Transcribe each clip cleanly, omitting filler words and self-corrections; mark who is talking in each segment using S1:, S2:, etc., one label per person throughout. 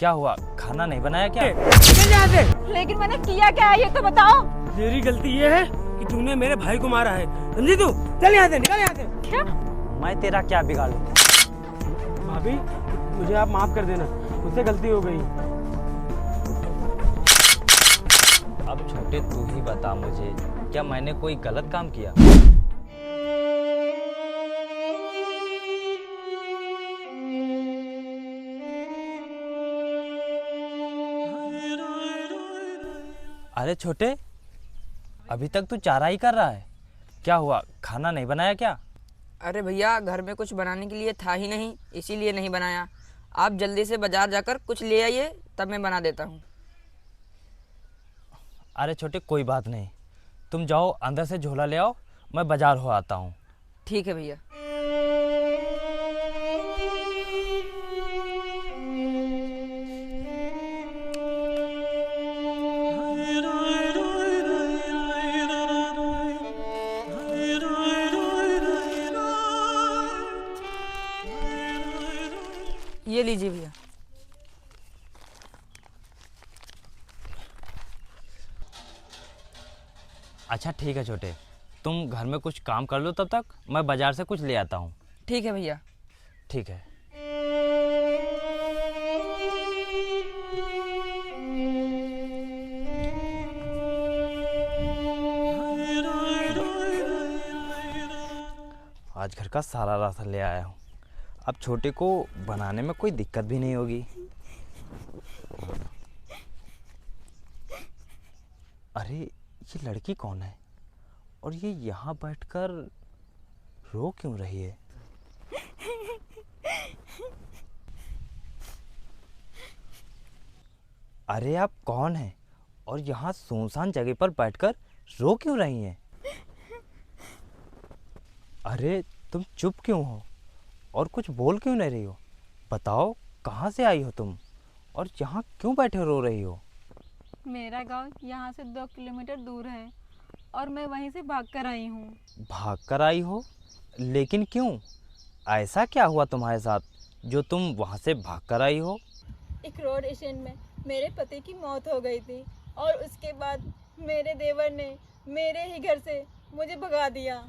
S1: क्या हुआ, खाना नहीं बनाया क्या?
S2: निकल यहाँ से।
S3: लेकिन मैंने किया क्या है ये तो बताओ।
S2: तेरी गलती ये है कि तूने मेरे भाई को मारा है, समझी तू? चल यहाँ से, निकल यहाँ से।
S3: क्या?
S1: मैं तेरा क्या बिगाड़ूं?
S2: भाभी मुझे आप माफ कर देना, मुझसे गलती हो गई।
S1: अब छोटे तू ही बता मुझे, क्या मैंने कोई गलत काम किया? अरे छोटे, अभी तक तू चारा ही कर रहा है। क्या हुआ, खाना नहीं बनाया क्या?
S4: अरे भैया घर में कुछ बनाने के लिए था ही नहीं, इसीलिए नहीं बनाया। आप जल्दी से बाजार जाकर कुछ ले आइए, तब मैं बना देता हूँ।
S1: अरे छोटे कोई बात नहीं, तुम जाओ अंदर से झोला ले आओ, मैं बाजार हो आता हूँ।
S4: ठीक है भैया। ये लीजिए भैया।
S1: अच्छा ठीक है छोटे, तुम घर में कुछ काम कर लो, तब तक मैं बाजार से कुछ ले आता हूँ।
S4: ठीक है भैया।
S1: ठीक है। आज घर का सारा राशन ले आया हूँ, अब छोटे को बनाने में कोई दिक्कत भी नहीं होगी। अरे ये लड़की कौन है और ये यहाँ बैठकर रो क्यों रही है? अरे आप कौन हैं और यहाँ सुनसान जगह पर बैठकर रो क्यों रही हैं? अरे तुम चुप क्यों हो और कुछ बोल क्यों नहीं रही हो? बताओ कहाँ से आई हो तुम और यहाँ क्यों बैठे रो रही हो?
S3: मेरा गांव यहाँ से 2 किलोमीटर दूर है और मैं वहीं से भाग कर आई हूँ।
S1: भाग कर आई हो? लेकिन क्यों? ऐसा क्या हुआ तुम्हारे साथ जो तुम वहाँ से भाग कर आई हो?
S3: एक रोड एक्सीडेंट में मेरे पति की मौत हो गई थी और उसके बाद मेरे देवर ने मेरे ही घर से मुझे भगा दिया।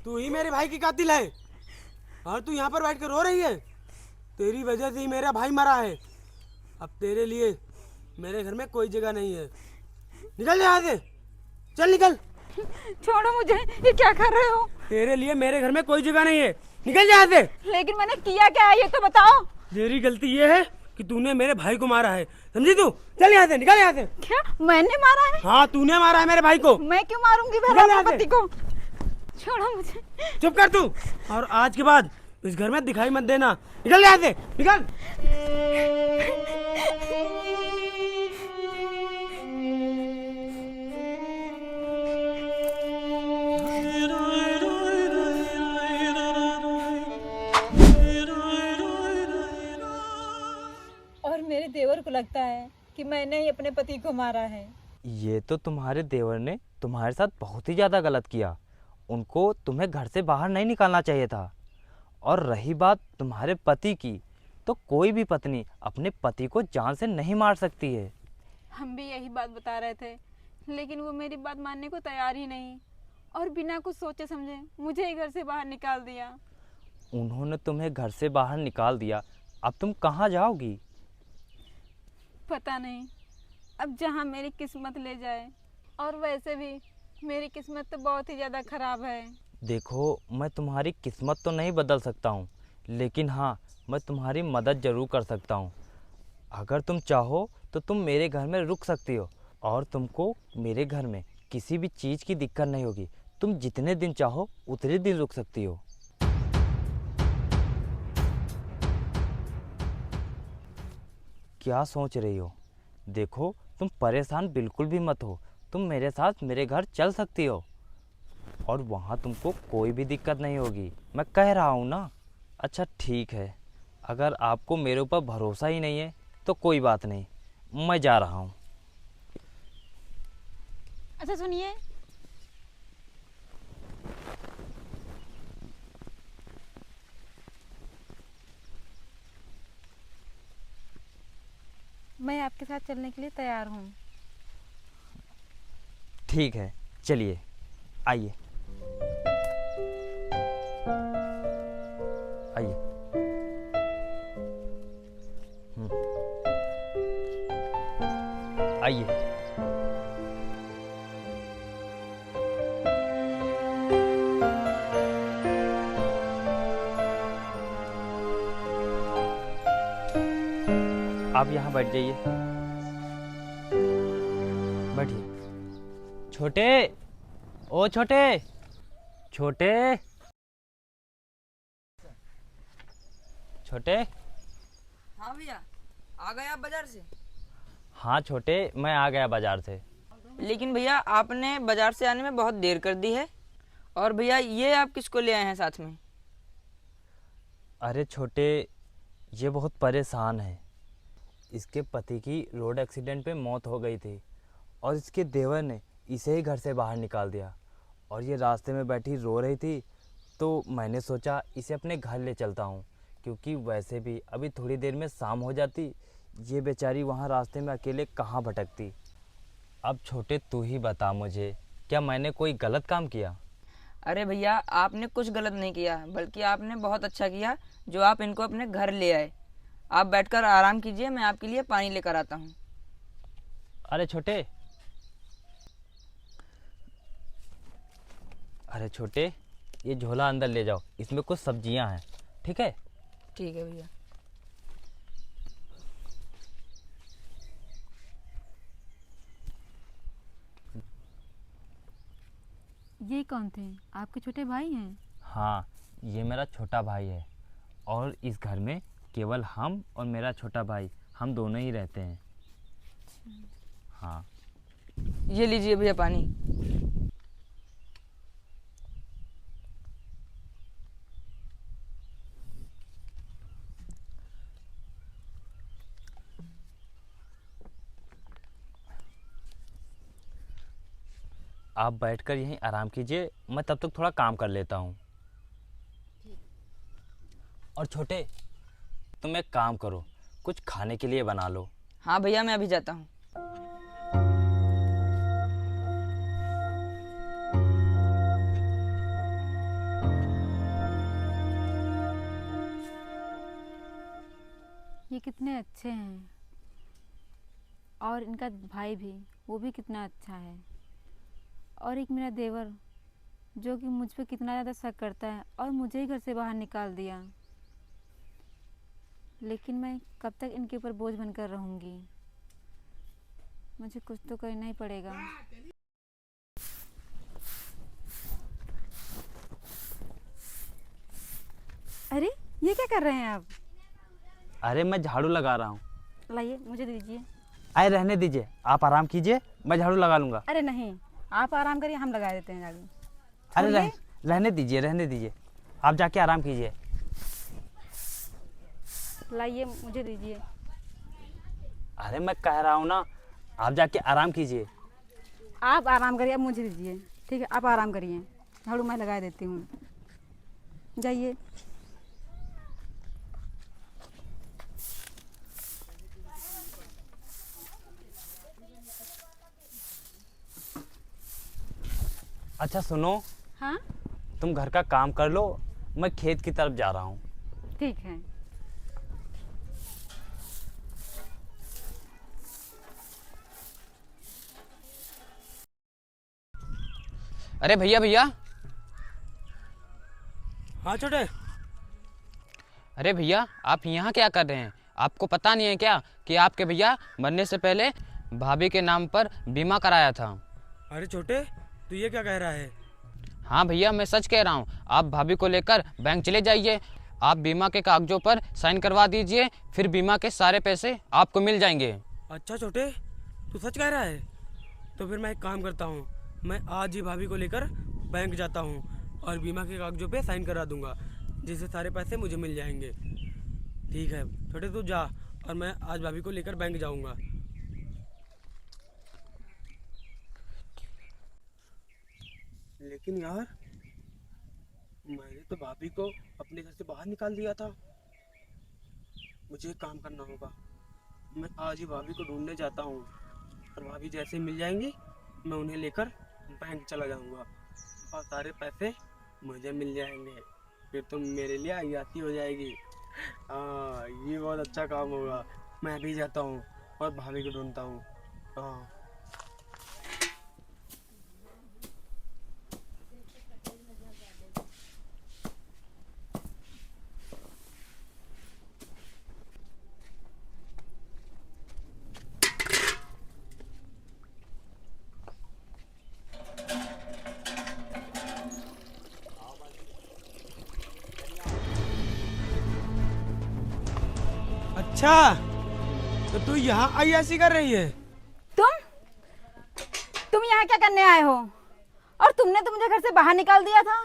S2: तू ही मेरे भाई की कातिल है और तू यहाँ पर बैठ कर रो रही है। तेरी वजह से ही मेरा भाई मरा है। अब तेरे लिए मेरे घर में कोई जगह नहीं है, निकल यहाँ से, चल निकल।
S3: छोड़ो मुझे, ये क्या कर रहे हो?
S2: तेरे लिए मेरे घर में कोई जगह नहीं है, निकल यहाँ से।
S3: लेकिन मैंने किया क्या है ये तो बताओ।
S2: तेरी गलती ये है कि तूने मेरे भाई को मारा है, समझी तू? चल यहाँ से, निकल यहाँ से।
S3: क्या मैंने मारा है?
S2: हाँ तूने मारा है मेरे भाई को।
S3: मैं क्यों मारूंगी
S2: निकल यहाँ
S3: अपने
S2: से।
S3: पति को? छोड़ो मुझे।
S2: चुप कर तू, और आज के बाद इस घर में दिखाई मत देना, निकल यहाँ से, निकल।
S3: और मेरे देवर को लगता है कि मैंने ही अपने पति को मारा है।
S1: ये तो तुम्हारे देवर ने तुम्हारे साथ बहुत ही ज़्यादा गलत किया। उनको तुम्हें घर से बाहर नहीं निकालना चाहिए था। और रही बात तुम्हारे पति की, तो कोई भी पत्नी अपने पति को जान से नहीं मार सकती है।
S3: हम भी यही बात बता रहे थे, लेकिन वो मेरी बात मानने को तैयार ही नहीं और बिना कुछ सोचे समझे मुझे ही घर से बाहर निकाल दिया।
S1: उन्होंने तुम्हें घर से बाहर निकाल दिया, अब तुम कहाँ जाओगी?
S3: पता नहीं, अब जहाँ मेरी किस्मत ले जाए। और वैसे भी मेरी किस्मत तो बहुत ही ज़्यादा ख़राब है।
S1: देखो, मैं तुम्हारी किस्मत तो नहीं बदल सकता हूँ, लेकिन हाँ, मैं तुम्हारी मदद ज़रूर कर सकता हूँ। अगर तुम चाहो तो तुम मेरे घर में रुक सकती हो और तुमको मेरे घर में किसी भी चीज़ की दिक्कत नहीं होगी। तुम जितने दिन चाहो उतने दिन रुक सकती हो। क्या सोच रही हो? देखो, तुम परेशान बिल्कुल भी मत हो। तुम मेरे साथ मेरे घर चल सकती हो और वहाँ तुमको कोई भी दिक्कत नहीं होगी, मैं कह रहा हूँ ना। अच्छा ठीक है, अगर आपको मेरे ऊपर भरोसा ही नहीं है तो कोई बात नहीं, मैं जा रहा हूँ।
S3: अच्छा सुनिए, मैं आपके साथ चलने के लिए तैयार हूँ।
S1: ठीक है, चलिए, आइए आइए। आइए। आप यहाँ बैठ जाइए, बैठिए। छोटे, ओ छोटे, छोटे, छोटे।
S4: हाँ भैया, आ गए आप बाजार से?
S1: हाँ छोटे, मैं आ गया बाजार से।
S4: लेकिन भैया आपने बाजार से आने में बहुत देर कर दी है। और भैया ये आप किसको ले आए हैं साथ में?
S1: अरे छोटे, ये बहुत परेशान है। इसके पति की रोड एक्सीडेंट में मौत हो गई थी और इसके देवर ने इसे ही घर से बाहर निकाल दिया। और ये रास्ते में बैठी रो रही थी, तो मैंने सोचा इसे अपने घर ले चलता हूँ, क्योंकि वैसे भी अभी थोड़ी देर में शाम हो जाती, ये बेचारी वहाँ रास्ते में अकेले कहाँ भटकती। अब छोटे तू ही बता मुझे, क्या मैंने कोई गलत काम किया?
S4: अरे भैया आपने कुछ गलत नहीं किया, बल्कि आपने बहुत अच्छा किया जो आप इनको अपने घर ले आए। आप बैठकर आराम कीजिए, मैं आपके लिए पानी लेकर आता हूँ।
S1: अरे छोटे, अरे छोटे, ये झोला अंदर ले जाओ, इसमें कुछ सब्जियां हैं, ठीक है?
S4: ठीक है भैया।
S3: ये कौन थे? आपके छोटे भाई हैं?
S1: हाँ, ये मेरा छोटा भाई है और इस घर में केवल हम और मेरा छोटा भाई, हम दोनों ही रहते हैं। हाँ,
S4: ये लीजिए भैया पानी।
S1: आप बैठकर यहीं आराम कीजिए, मैं तब तक थोड़ा काम कर लेता हूँ। और छोटे, तुम एक काम करो, कुछ खाने के लिए बना लो।
S4: हाँ भैया मैं अभी जाता हूँ।
S3: ये कितने अच्छे हैं, और इनका भाई भी, वो भी कितना अच्छा है। और एक मेरा देवर जो कि मुझ पे कितना ज़्यादा शक करता है और मुझे ही घर से बाहर निकाल दिया। लेकिन मैं कब तक इनके ऊपर बोझ बनकर रहूँगी? मुझे कुछ तो करना ही पड़ेगा। अरे ये क्या कर रहे हैं आप?
S1: अरे मैं झाड़ू लगा रहा हूँ।
S3: लाइए मुझे दीजिए।
S1: अरे रहने दीजिए, आप आराम कीजिए, मैं झाड़ू लगा लूँगा।
S3: अरे नहीं, आप आराम करिए, हम लगा देते हैं झाड़ू।
S1: अरे
S3: छोड़िए।
S1: रहने दीजिए, रहने दीजिए, आप जाके आराम कीजिए।
S3: लाइए मुझे दीजिए।
S1: अरे मैं कह रहा हूँ ना, आप जाके आराम कीजिए।
S3: आप आराम करिए, अब मुझे दीजिए। ठीक है, आप आराम करिए, झाड़ू मैं लगा देती हूँ। जाइए।
S1: अच्छा सुनो,
S3: हाँ
S1: तुम घर का काम कर लो, मैं खेत की तरफ जा रहा हूँ।
S3: ठीक है।
S5: अरे भैया भैया,
S2: हाँ छोटे।
S5: अरे भैया आप यहाँ क्या कर रहे हैं? आपको पता नहीं है क्या कि आपके भैया मरने से पहले भाभी के नाम पर बीमा कराया था?
S2: अरे छोटे, तू ये क्या कह रहा है?
S5: हाँ भैया मैं सच कह रहा हूँ। आप भाभी को लेकर बैंक चले जाइए, आप बीमा के कागजों पर साइन करवा दीजिए, फिर बीमा के सारे पैसे आपको मिल जाएंगे।
S2: अच्छा छोटे, तू सच कह रहा है? तो फिर मैं एक काम करता हूँ, मैं आज ही भाभी को लेकर बैंक जाता हूँ और बीमा के कागजों पे साइन करा दूंगा, जिससे सारे पैसे मुझे मिल जाएंगे। ठीक है छोटे, तू जा और मैं आज भाभी को लेकर बैंक जाऊंगा। लेकिन यार, मैंने तो भाभी को अपने घर से बाहर निकाल दिया था। मुझे एक काम करना होगा, मैं आज ही भाभी को ढूंढने जाता हूँ, और भाभी जैसे मिल जाएंगी मैं उन्हें लेकर बैंक चला जाऊँगा और सारे पैसे मुझे मिल जाएंगे। फिर तुम मेरे लिए अयाती हो जाएगी। हाँ, ये बहुत अच्छा काम होगा। मैं भी जाता हूँ और भाभी को ढूंढता हूँ। हाँ। अच्छा, तो तू यहाँ अय्यासी कर रही है?
S3: तुम यहाँ क्या करने आए हो? और तुमने तो मुझे घर से बाहर निकाल दिया था,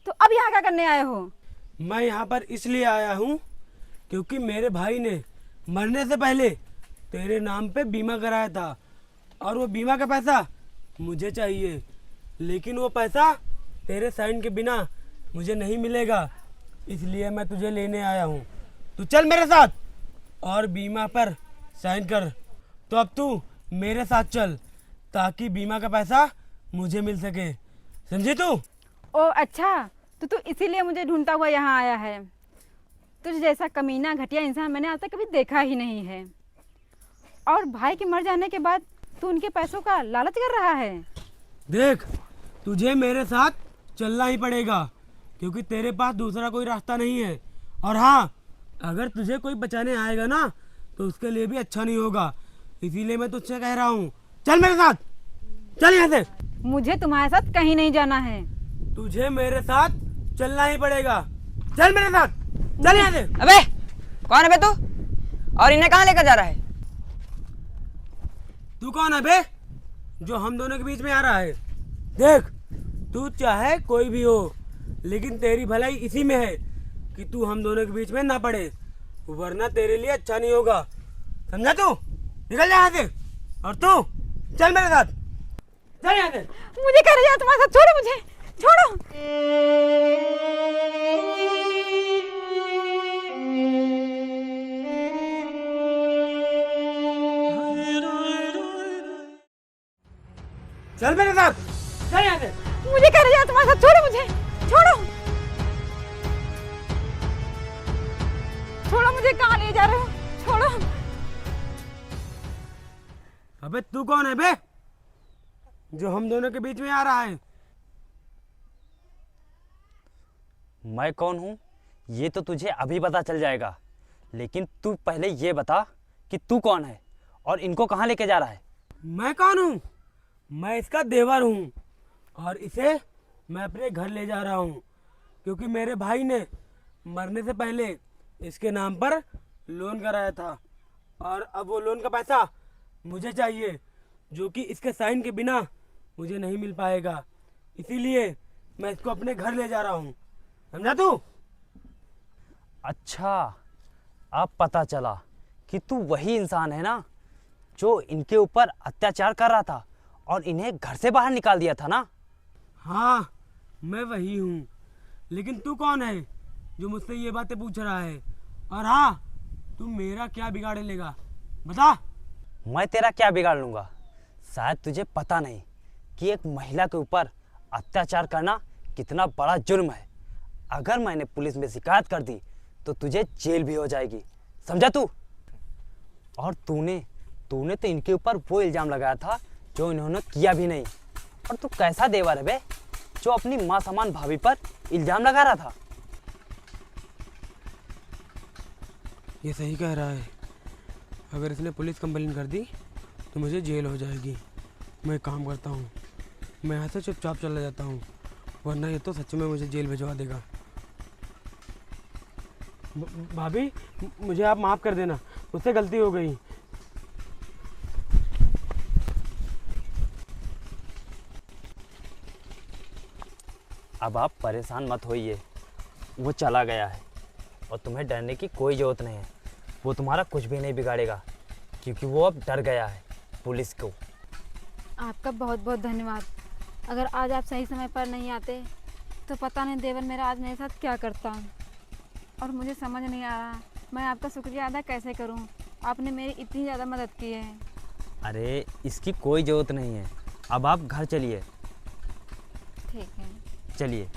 S3: तो अब यहाँ क्या करने आए हो?
S2: मैं यहाँ पर इसलिए आया हूँ क्योंकि मेरे भाई ने मरने से पहले तेरे नाम पे बीमा कराया था, और वो बीमा का पैसा मुझे चाहिए, लेकिन वो पैसा तेरे साइन के बिना मुझे नहीं मिलेगा। इसलिए मैं तुझे लेने आया हूँ। तू चल मेरे साथ और बीमा पर साइन कर। तो अब तू मेरे साथ चल ताकि बीमा का पैसा मुझे मिल सके, समझी तू?
S3: ओ अच्छा, तो तू इसीलिए मुझे ढूंढता हुआ यहाँ आया है। तुझ जैसा कमीना घटिया इंसान मैंने आज तक कभी देखा ही नहीं है। और भाई के मर जाने के बाद तू उनके पैसों का लालच कर रहा है।
S2: देख, तुझे मेरे साथ चलना ही पड़ेगा क्योंकि तेरे पास दूसरा कोई रास्ता नहीं है। और हाँ, अगर तुझे कोई बचाने आएगा ना तो उसके लिए भी अच्छा नहीं होगा। इसीलिए मैं तुझसे कह रहा हूँ, चल मेरे साथ, चल यहाँ से।
S3: मुझे तुम्हारे साथ कहीं नहीं जाना है।
S2: तुझे मेरे साथ चलना ही पड़ेगा। चल मेरे साथ, चल यहाँ से।
S4: अबे कौन है बे तू, और इन्हें कहाँ लेकर जा रहा है?
S2: तू कौन है बे जो हम दोनों के बीच में आ रहा है? देख, तू चाहे कोई भी हो, लेकिन तेरी भलाई इसी में है कि तू हम दोनों के बीच में ना पड़े, वरना तेरे लिए अच्छा नहीं होगा, समझा? तू निकल जा यहाँ से, और तू चल मेरे साथ, चल यहाँ से।
S3: मुझे कह रही है तुम्हारे साथ, छोड़ो मुझे, छोड़ो।
S2: चल मेरे साथ, चल यहाँ से।
S3: मुझे कह रही है तुम्हारे साथ, छोड़ो मुझे, छोड़ो। छोड़ो मुझे, कहाँ ले जा रहे हो? छोड़ो।
S2: अबे तू कौन है बे जो हम दोनों के बीच में आ रहा है?
S1: मैं कौन हूँ ये तो तुझे अभी पता चल जाएगा, लेकिन तू पहले ये बता कि तू कौन है और इनको कहाँ लेके जा रहा है?
S2: मैं कौन हूँ? मैं इसका देवर हूँ, और इसे मैं अपने घर ले जा रहा हूँ क्योंकि मेरे भाई ने मरने से पहले इसके नाम पर लोन कराया था, और अब वो लोन का पैसा मुझे चाहिए, जो कि इसके साइन के बिना मुझे नहीं मिल पाएगा। इसीलिए मैं इसको अपने घर ले जा रहा हूँ, समझा तू?
S1: अच्छा, अब पता चला कि तू वही इंसान है ना जो इनके ऊपर अत्याचार कर रहा था और इन्हें घर से बाहर निकाल दिया था ना?
S2: हाँ, मैं वही हूँ। लेकिन तू कौन है जो मुझसे ये बातें पूछ रहा है? और हाँ, तू मेरा क्या बिगाड़ लेगा, बता।
S1: मैं तेरा क्या बिगाड़ लूँगा? शायद तुझे पता नहीं कि एक महिला के ऊपर अत्याचार करना कितना बड़ा जुर्म है। अगर मैंने पुलिस में शिकायत कर दी तो तुझे जेल भी हो जाएगी, समझा तू? और तूने तो इनके ऊपर वो इल्ज़ाम लगाया था जो इन्होंने किया भी नहीं। और तू कैसा देवर है बे जो अपनी माँ समान भाभी पर इल्ज़ाम लगा रहा था?
S2: ये सही कह रहा है। अगर इसने पुलिस कंप्लेन कर दी तो मुझे जेल हो जाएगी। मैं काम करता हूँ, मैं यहाँ से चुपचाप चला जाता हूँ, वरना ये तो सच में मुझे जेल भिजवा देगा। भाभी, मुझे आप माफ़ कर देना, मुझसे गलती हो गई।
S1: अब आप परेशान मत होइए, वो चला गया है और तुम्हें डरने की कोई ज़रूरत नहीं है। वो तुम्हारा कुछ भी नहीं बिगाड़ेगा क्योंकि वो अब डर गया है पुलिस को।
S3: आपका बहुत बहुत धन्यवाद। अगर आज आप सही समय पर नहीं आते तो पता नहीं देवर मेरा आज मेरे साथ क्या करता। और मुझे समझ नहीं आ रहा मैं आपका शुक्रिया अदा कैसे करूं। आपने मेरी इतनी ज़्यादा मदद की है।
S1: अरे इसकी कोई ज़रूरत नहीं है, अब आप घर चलिए।
S3: ठीक है।
S1: चलिए।